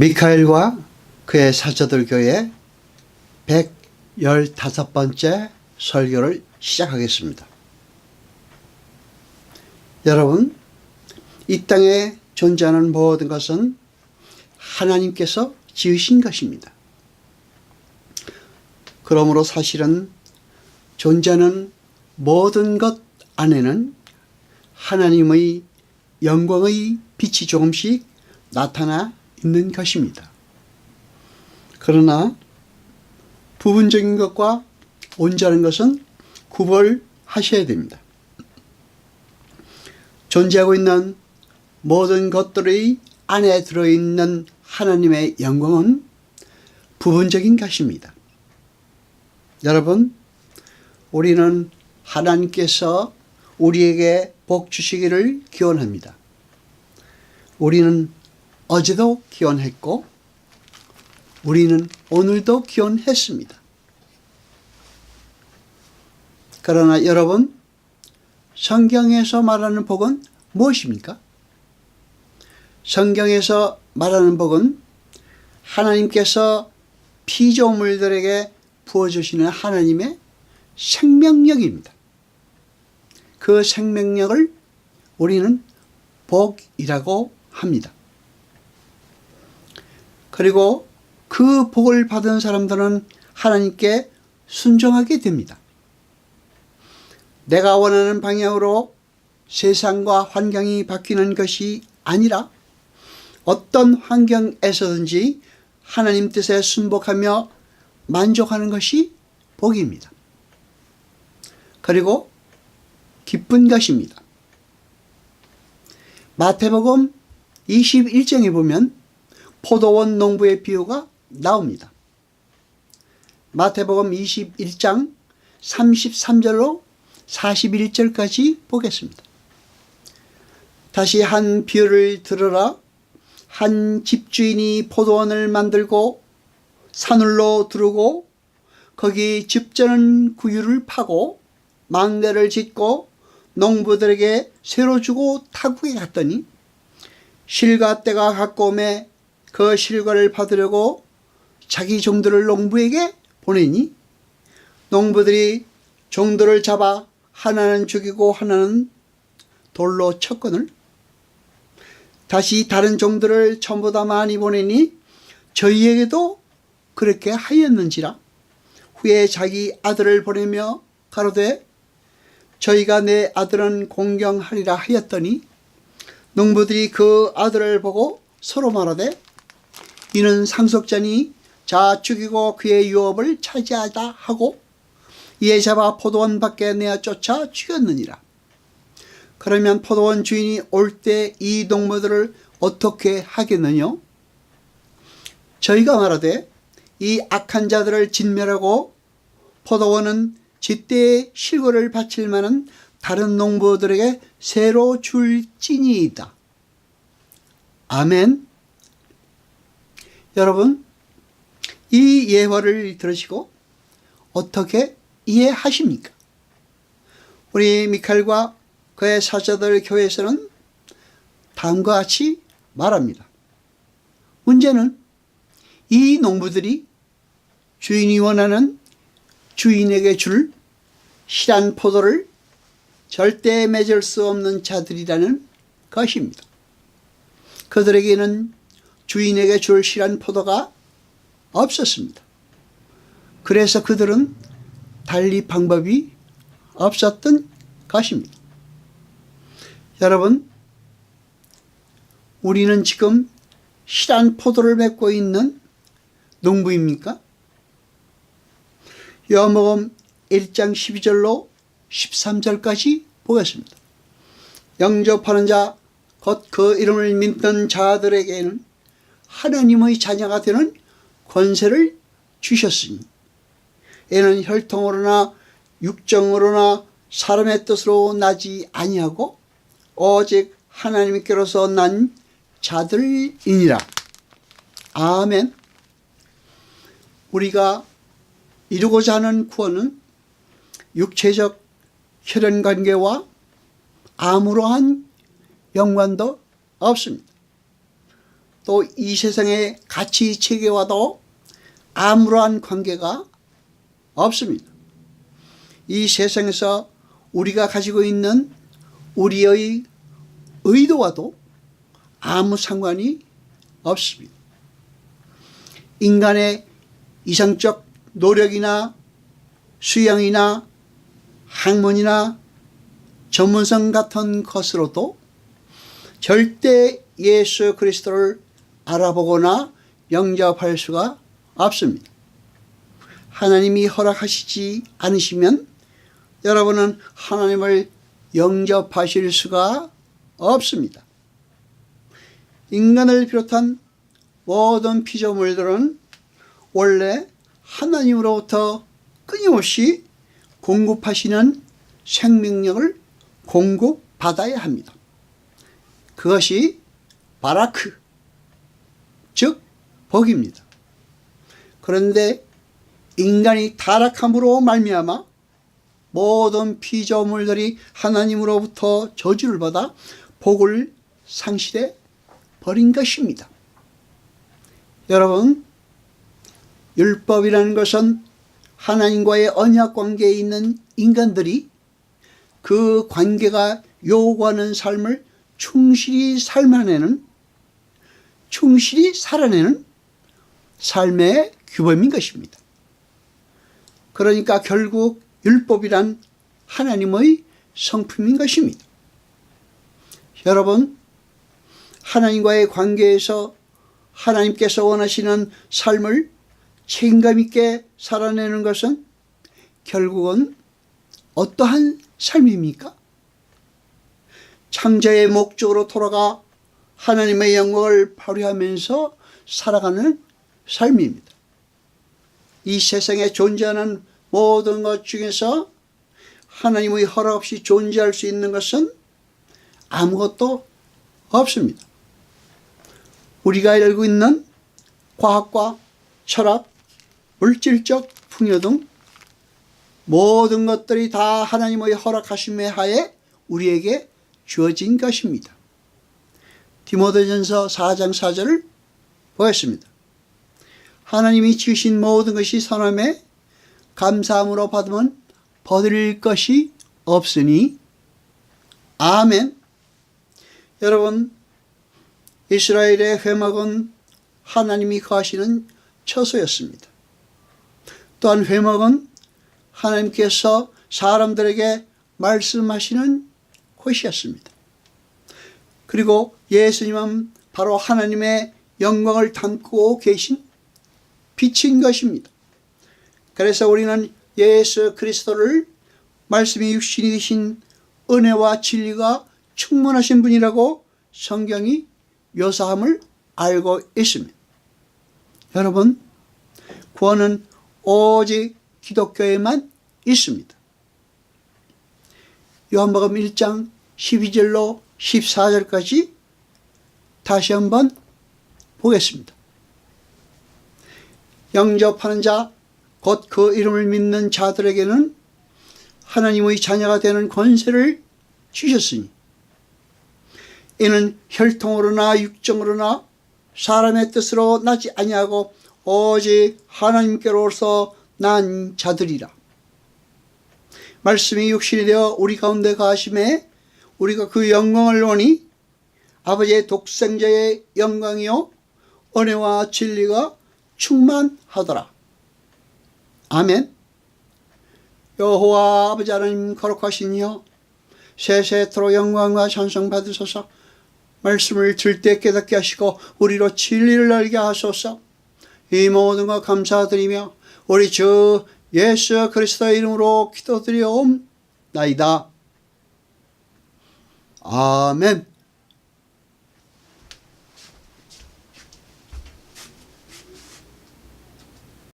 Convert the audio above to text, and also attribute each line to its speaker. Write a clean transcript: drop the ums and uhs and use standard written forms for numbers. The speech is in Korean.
Speaker 1: 미카엘과 그의 사자들 교회 115번째 설교를 시작하겠습니다. 여러분, 이 땅에 존재하는 모든 것은 하나님께서 지으신 것입니다. 그러므로 사실은 존재하는 모든 것 안에는 하나님의 영광의 빛이 조금씩 나타나 있는 것입니다. 그러나 부분적인 것과 온전한 것은 구별하셔야 됩니다. 존재하고 있는 모든 것들의 안에 들어있는 하나님의 영광은 부분적인 것입니다. 여러분, 우리는 하나님께서 우리에게 복 주시기를 기원합니다. 우리는 어제도 기원했고 우리는 오늘도 기원했습니다. 그러나 여러분, 성경에서 말하는 복은 무엇입니까? 성경에서 말하는 복은 하나님께서 피조물들에게 부어주시는 하나님의 생명력입니다. 그 생명력을 우리는 복이라고 합니다. 그리고 그 복을 받은 사람들은 하나님께 순종하게 됩니다. 내가 원하는 방향으로 세상과 환경이 바뀌는 것이 아니라 어떤 환경에서든지 하나님 뜻에 순복하며 만족하는 것이 복입니다. 그리고 기쁜 것입니다. 마태복음 21장에 보면 포도원 농부의 비유가 나옵니다. 마태복음 21장 33절로 41절까지 보겠습니다. 다시 한 비유를 들으라. 한 집주인이 포도원을 만들고 산울로 두르고 거기 집저는 구유를 파고 망대를 짓고 농부들에게 새로 주고 타국에 갔더니 실과 때가 가까움에 그 실과를 받으려고 자기 종들을 농부에게 보내니 농부들이 종들을 잡아 하나는 죽이고 하나는 돌로 쳤거늘 다시 다른 종들을 전보다 많이 보내니 저희에게도 그렇게 하였는지라. 후에 자기 아들을 보내며 가로되 저희가 내 아들은 공경하리라 하였더니 농부들이 그 아들을 보고 서로 말하되 이는 상속자니 자 죽이고 그의 유업을 차지하자 하고 이에 잡아 포도원 밖에 내어 쫓아 죽였느니라. 그러면 포도원 주인이 올 때 이 농부들을 어떻게 하겠느냐? 저희가 말하되 이 악한 자들을 진멸하고 포도원은 제때에 실과를 바칠 만한 다른 농부들에게 새로 줄지니이다. 아멘. 여러분, 이 예화를 들으시고 어떻게 이해하십니까? 우리 미카엘과 그의 사자들 교회에서는 다음과 같이 말합니다. 문제는 이 농부들이 주인이 원하는 주인에게 줄 실한 포도를 절대 맺을 수 없는 자들이라는 것입니다. 그들에게는 주인에게 줄 실한 포도가 없었습니다. 그래서 그들은 달리 방법이 없었던 것입니다. 여러분, 우리는 지금 실한 포도를 맺고 있는 농부입니까? 요한복음 1장 12절로 13절까지 보겠습니다. 영접하는 자, 곧 그 이름을 믿는 자들에게는 하나님의 자녀가 되는 권세를 주셨으니 이는 혈통으로나 육정으로나 사람의 뜻으로 나지 아니하고 오직 하나님께로서 난 자들이니라. 아멘. 우리가 이루고자 하는 구원은 육체적 혈연관계와 아무러한 연관도 없습니다. 또 이 세상의 가치 체계와도 아무러한 관계가 없습니다. 이 세상에서 우리가 가지고 있는 우리의 의도와도 아무 상관이 없습니다. 인간의 이상적 노력이나 수양이나 학문이나 전문성 같은 것으로도 절대 예수 그리스도를 알아보거나 영접할 수가 없습니다. 하나님이 허락하시지 않으시면 여러분은 하나님을 영접하실 수가 없습니다. 인간을 비롯한 모든 피조물들은 원래 하나님으로부터 끊임없이 공급하시는 생명력을 공급받아야 합니다. 그것이 바라크, 즉 복입니다. 그런데 인간이 타락함으로 말미암아 모든 피조물들이 하나님으로부터 저주를 받아 복을 상실해 버린 것입니다. 여러분, 율법이라는 것은 하나님과의 언약 관계에 있는 인간들이 그 관계가 요구하는 삶을 충실히 살아내는 삶의 규범인 것입니다. 그러니까 결국 율법이란 하나님의 성품인 것입니다. 여러분, 하나님과의 관계에서 하나님께서 원하시는 삶을 책임감 있게 살아내는 것은 결국은 어떠한 삶입니까? 창조의 목적으로 돌아가 하나님의 영광을 발휘하면서 살아가는 삶입니다. 이 세상에 존재하는 모든 것 중에서 하나님의 허락 없이 존재할 수 있는 것은 아무것도 없습니다. 우리가 알고 있는 과학과 철학, 물질적 풍요 등 모든 것들이 다 하나님의 허락하심에 하에 우리에게 주어진 것입니다. 디모데전서 4장 4절을 보겠습니다. 하나님이 지으신 모든 것이 선함에 감사함으로 받으면 버릴 것이 없으니 아멘. 여러분, 이스라엘의 회막은 하나님이 거하시는 처소였습니다. 또한 회막은 하나님께서 사람들에게 말씀하시는 곳이었습니다. 그리고 예수님은 바로 하나님의 영광을 담고 계신 빛인 것입니다. 그래서 우리는 예수 그리스도를 말씀이 육신이 되신 은혜와 진리가 충만하신 분이라고 성경이 묘사함을 알고 있습니다. 여러분, 구원은 오직 기독교에만 있습니다. 요한복음 1장 12절로 14절까지 다시 한번 보겠습니다. 영접하는 자, 곧 그 이름을 믿는 자들에게는 하나님의 자녀가 되는 권세를 주셨으니 이는 혈통으로나 육정으로나 사람의 뜻으로 나지 아니하고 오직 하나님께로서 난 자들이라. 말씀이 육신이 되어 우리 가운데 거하심에 우리가 그 영광을 보니 아버지의 독생자의 영광이요 은혜와 진리가 충만하더라. 아멘. 여호와 아버지 하나님 거룩하시니여, 세세토록 영광과 찬송 받으소서. 말씀을 들 때 깨닫게 하시고 우리로 진리를 알게 하소서. 이 모든 것 감사드리며 우리 주 예수 그리스도의 이름으로 기도드리옵나이다. 아멘.